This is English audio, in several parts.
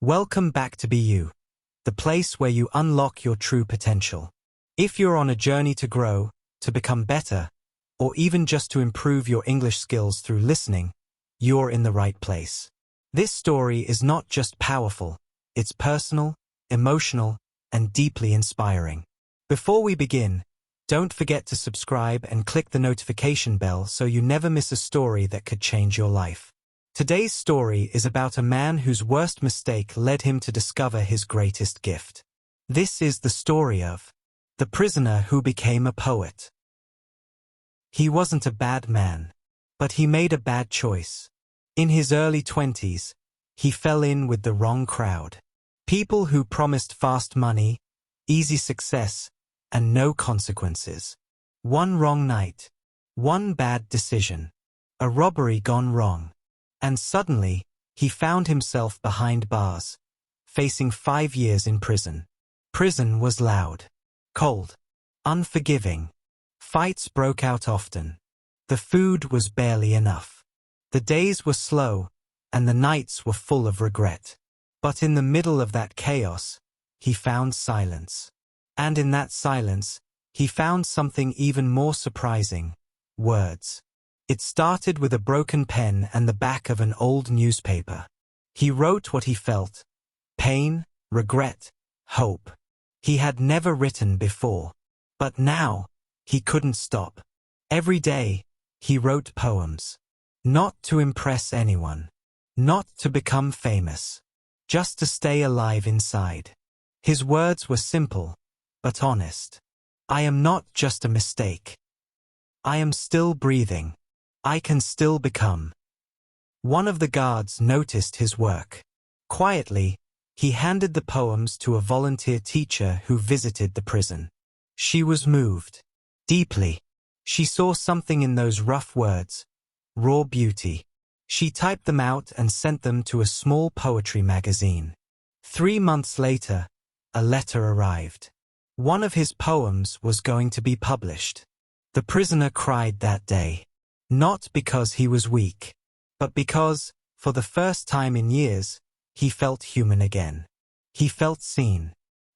Welcome back to Be You, the place where you unlock your true potential. If you're on a journey to grow, to become better, or even just to improve your English skills through listening, you're in the right place. This story is not just powerful, it's personal, emotional, and deeply inspiring. Before we begin, don't forget to subscribe and click the notification bell so you never miss a story that could change your life. Today's story is about a man whose worst mistake led him to discover his greatest gift. This is the story of the prisoner who became a poet. He wasn't a bad man, but he made a bad choice. In his early 20s, he fell in with the wrong crowd. People who promised fast money, easy success, and no consequences. One wrong night, one bad decision, a robbery gone wrong. And suddenly, he found himself behind bars, facing 5 years in prison. Prison was loud, cold, unforgiving. Fights broke out often. The food was barely enough. The days were slow, and the nights were full of regret. But in the middle of that chaos, he found silence. And in that silence, he found something even more surprising: words. It started with a broken pen and the back of an old newspaper. He wrote what he felt: pain, regret, hope. He had never written before. But now, he couldn't stop. Every day, he wrote poems. Not to impress anyone. Not to become famous. Just to stay alive inside. His words were simple, but honest. I am not just a mistake. I am still breathing. I can still become. One of the guards noticed his work. Quietly, he handed the poems to a volunteer teacher who visited the prison. She was moved. Deeply. She saw something in those rough words, raw beauty. She typed them out and sent them to a small poetry magazine. 3 months later, a letter arrived. One of his poems was going to be published. The prisoner cried that day. Not because he was weak, but because, for the first time in years, he felt human again. He felt seen,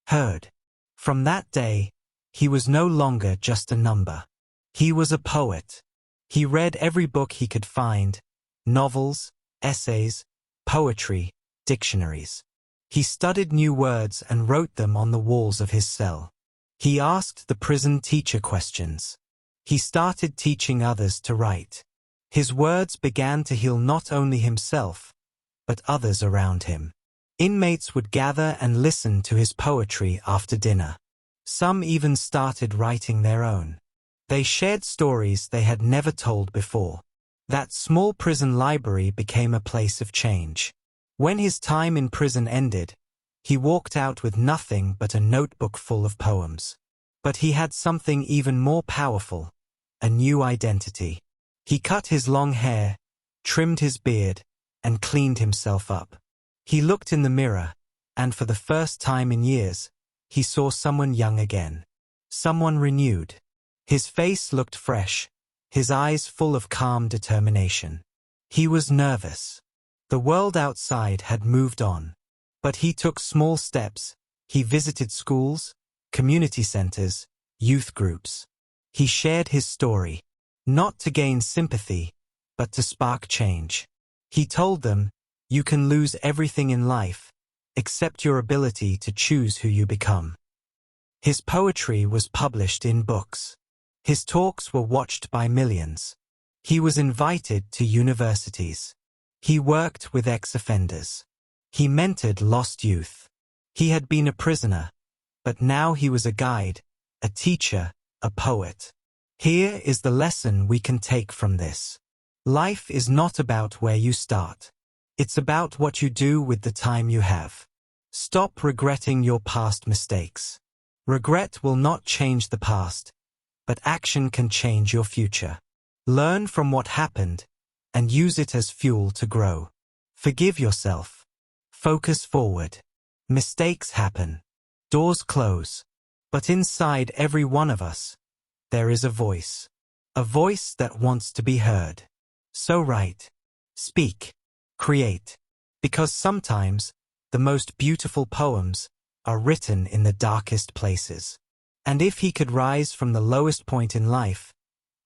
heard. From that day, he was no longer just a number. He was a poet. He read every book he could find: novels, essays, poetry, dictionaries. He studied new words and wrote them on the walls of his cell. He asked the prison teacher questions. He started teaching others to write. His words began to heal not only himself, but others around him. Inmates would gather and listen to his poetry after dinner. Some even started writing their own. They shared stories they had never told before. That small prison library became a place of change. When his time in prison ended, he walked out with nothing but a notebook full of poems. But he had something even more powerful: a new identity. He cut his long hair, trimmed his beard, and cleaned himself up. He looked in the mirror, and for the first time in years, he saw someone young again. Someone renewed. His face looked fresh, his eyes full of calm determination. He was nervous. The world outside had moved on. But he took small steps. He visited schools, community centers, youth groups. He shared his story, not to gain sympathy, but to spark change. He told them, you can lose everything in life, except your ability to choose who you become. His poetry was published in books. His talks were watched by millions. He was invited to universities. He worked with ex-offenders. He mentored lost youth. He had been a prisoner, but now he was a guide, a teacher, a poet. Here is the lesson we can take from this. Life is not about where you start. It's about what you do with the time you have. Stop regretting your past mistakes. Regret will not change the past, but action can change your future. Learn from what happened and use it as fuel to grow. Forgive yourself. Focus forward. Mistakes happen. Doors close. But inside every one of us, there is a voice. A voice that wants to be heard. So write. Speak. Create. Because sometimes, the most beautiful poems are written in the darkest places. And if he could rise from the lowest point in life,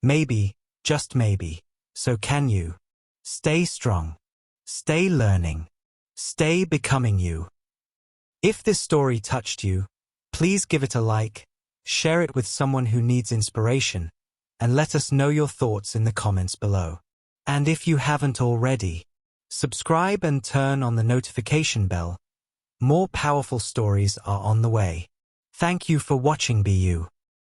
maybe, just maybe, so can you. Stay strong. Stay learning. Stay becoming you. If this story touched you, please give it a like, share it with someone who needs inspiration, and let us know your thoughts in the comments below. And if you haven't already, subscribe and turn on the notification bell. More powerful stories are on the way. Thank you for watching, BU.